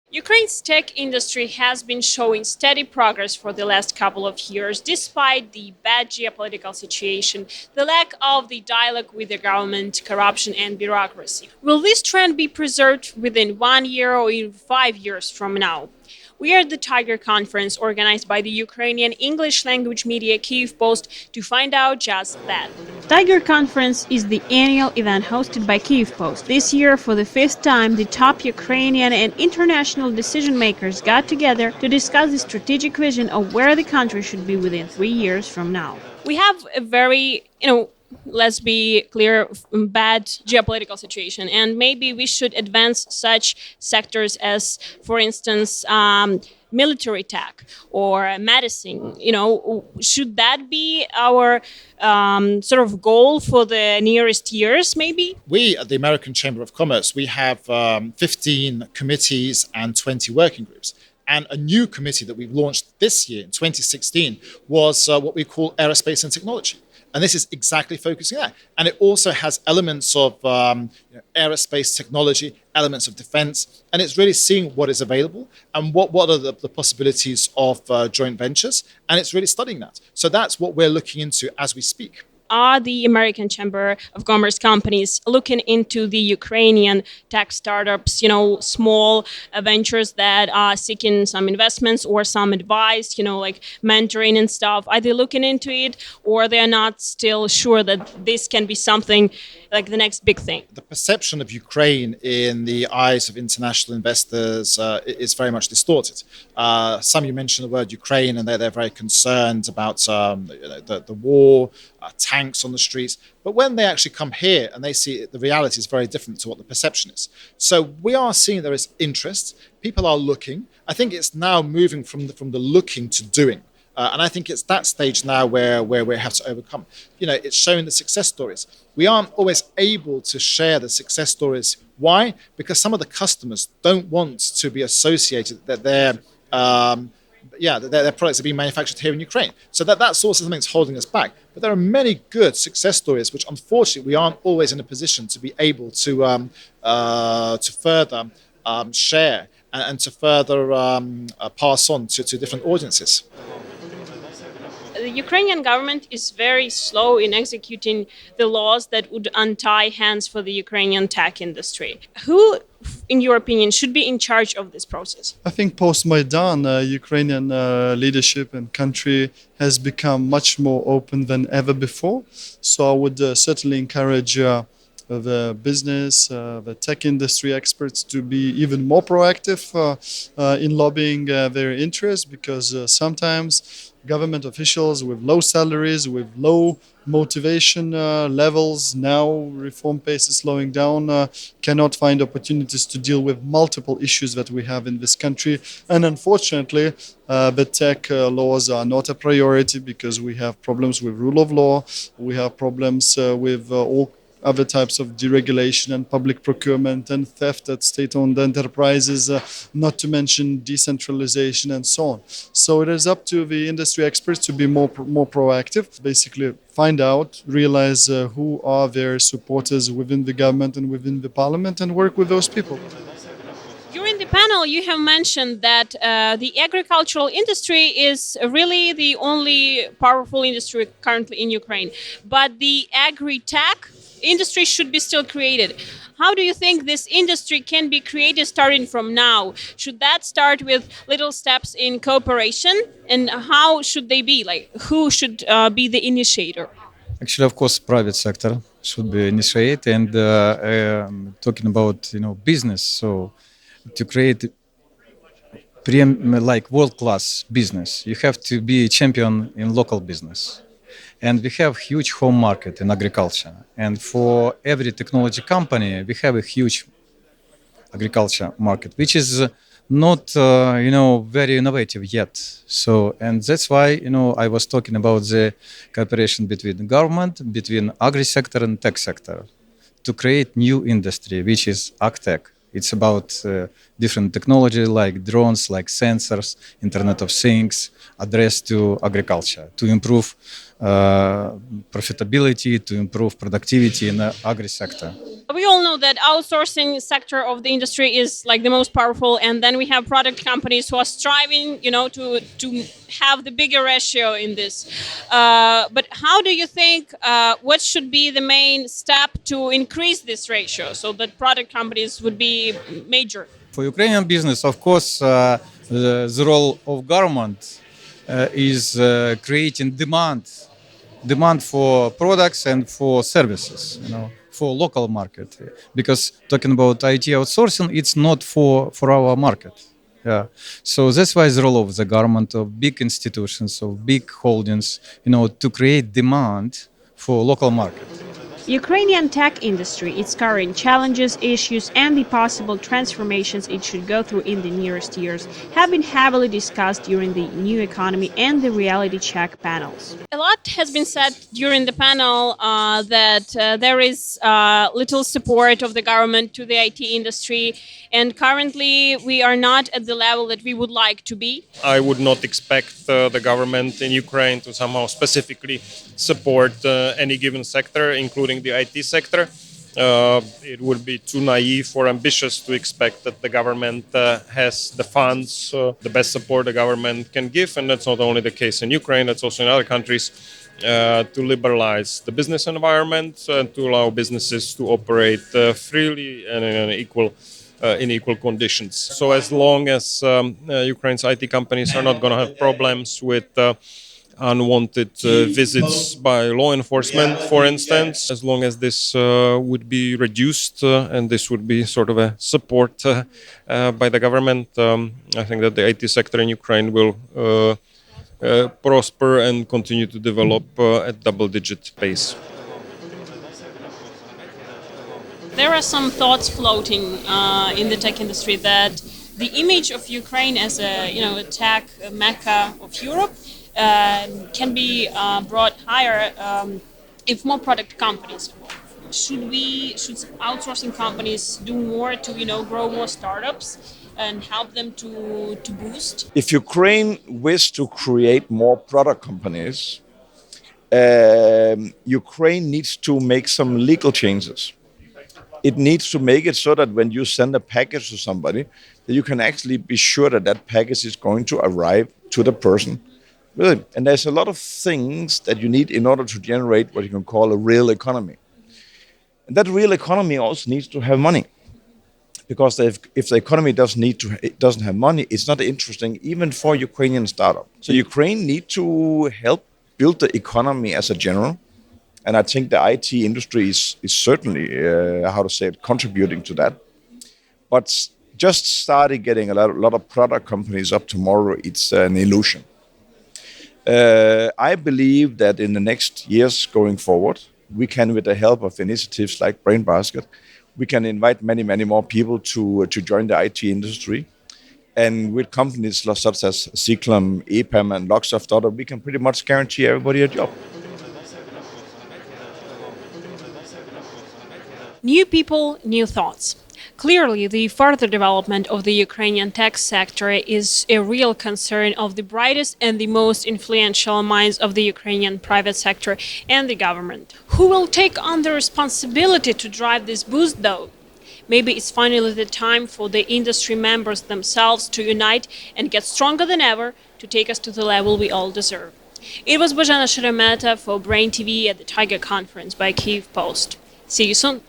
Ukraine's tech industry has been showing steady progress for the last couple of years, despite the bad geopolitical situation, the lack of the dialogue with the government, corruption, and bureaucracy. Will this trend be preserved within 1 year or in 5 years from now? We are at the Tiger Conference organized by the Ukrainian English language media Kyiv Post to find out just that. Tiger Conference is the annual event hosted by Kyiv Post. This year, for the fifth time, the top Ukrainian and international decision makers got together to discuss the strategic vision of where the country should be within 3 years from now. We have a very, let's be clear, bad geopolitical situation. And maybe we should advance such sectors as, for instance, military tech or medicine. Should that be our sort of goal for the nearest years, maybe? We at the American Chamber of Commerce, we have 15 committees and 20 working groups. And a new committee that we've launched this year in 2016 was what we call aerospace and technology. And this is exactly focusing on that. And it also has elements of aerospace technology, elements of defense, and it's really seeing what is available and what are the possibilities of joint ventures. And it's really studying that. So that's what we're looking into as we speak. Are the American Chamber of Commerce companies looking into the Ukrainian tech startups, small ventures that are seeking some investments or some advice, like mentoring and stuff? Are they looking into it, or they're not still sure that this can be something like the next big thing? The perception of Ukraine in the eyes of international investors is very much distorted. Some you mentioned the word Ukraine, and they're very concerned about the war, tanks on the streets. But when they actually come here and they see it, the reality is very different to what the perception is. So we are seeing there is interest. People are looking. I think it's now moving from the looking to doing. And I think it's that stage now where we have to overcome. It's showing the success stories. We aren't always able to share the success stories. Why? Because some of the customers don't want to be associated that their products are being manufactured here in Ukraine. So that's also something that's holding us back. But there are many good success stories, which unfortunately we aren't always in a position to be able to further share and to further pass on to different audiences. The Ukrainian government is very slow in executing the laws that would untie hands for the Ukrainian tech industry. Who, in your opinion, should be in charge of this process? I think post-Maidan, Ukrainian leadership and country has become much more open than ever before. So I would certainly encourage the business, the tech industry experts to be even more proactive in lobbying their interests, because sometimes government officials with low salaries, with low motivation levels, now reform pace is slowing down, cannot find opportunities to deal with multiple issues that we have in this country. And unfortunately, the tech laws are not a priority because we have problems with rule of law, we have problems with all other types of deregulation and public procurement and theft at state-owned enterprises, not to mention decentralization and so on. So it is up to the industry experts to be more proactive, basically find out, realize who are their supporters within the government and within the parliament, and work with those people. During the panel, you have mentioned that the agricultural industry is really the only powerful industry currently in Ukraine, but the agri-tech industry should be still created. How do you think this industry can be created starting from now? Should that start with little steps in cooperation? And how should they be? Who should be the initiator? Actually, of course, private sector should be initiated. And talking about business, so to create world-class business, you have to be a champion in local business. And we have huge home market in agriculture. And for every technology company, we have a huge agriculture market, which is not, very innovative yet. So, and that's why, I was talking about the cooperation between the government, between agri-sector and tech sector, to create new industry, which is agtech. It's about different technology like drones, like sensors, Internet of Things, addressed to agriculture, to improve profitability, to improve productivity in the agri sector. We all know that outsourcing sector of the industry is like the most powerful, and then we have product companies who are striving, to have the bigger ratio in this. But how do you think what should be the main step to increase this ratio so that product companies would be major? For Ukrainian business, of course, the role of government is creating demand for products and for services, for local market. Because talking about IT outsourcing, it's not for our market. Yeah. So that's why the role of the government, of big institutions, of big holdings, to create demand for local market. Ukrainian tech industry, its current challenges, issues, and the possible transformations it should go through in the nearest years have been heavily discussed during the New Economy and the Reality Check panels. A lot has been said during the panel that there is little support of the government to the IT industry, and currently we are not at the level that we would like to be. I would not expect the government in Ukraine to somehow specifically support any given sector, including the IT sector. It would be too naive or ambitious to expect that the government has the funds, the best support the government can give, and that's not only the case in Ukraine, that's also in other countries, to liberalize the business environment and to allow businesses to operate freely and in equal conditions. So as long as Ukraine's IT companies are not going to have problems with unwanted visits by law enforcement, for instance, as long as this would be reduced and this would be sort of a support by the government, I think that the IT sector in Ukraine will prosper and continue to develop at double-digit pace. There are some thoughts floating in the tech industry that the image of Ukraine as a tech mecca of Europe can be brought higher if more product companies involved. Should outsourcing companies do more to grow more startups and help them to boost? If Ukraine wish to create more product companies, Ukraine needs to make some legal changes. It needs to make it so that when you send a package to somebody, that you can actually be sure that that package is going to arrive to the person. Really. And there's a lot of things that you need in order to generate what you can call a real economy. And that real economy also needs to have money. Because if the economy doesn't have money, it's not interesting even for Ukrainian startup. So Ukraine needs to help build the economy as a general. And I think the IT industry is certainly, contributing to that. But just starting getting a lot of product companies up tomorrow, it's an illusion. I believe that in the next years going forward, we can, with the help of initiatives like Brain Basket, we can invite many, many more people to join the IT industry. And with companies such as Cyclum, EPAM, and Locksoft, we can pretty much guarantee everybody a job. New people, new thoughts. Clearly, the further development of the Ukrainian tech sector is a real concern of the brightest and the most influential minds of the Ukrainian private sector and the government. Who will take on the responsibility to drive this boost, though? Maybe it's finally the time for the industry members themselves to unite and get stronger than ever to take us to the level we all deserve. It was Bojana Sheremeta for Brain TV at the Tiger Conference by Kyiv Post. See you soon.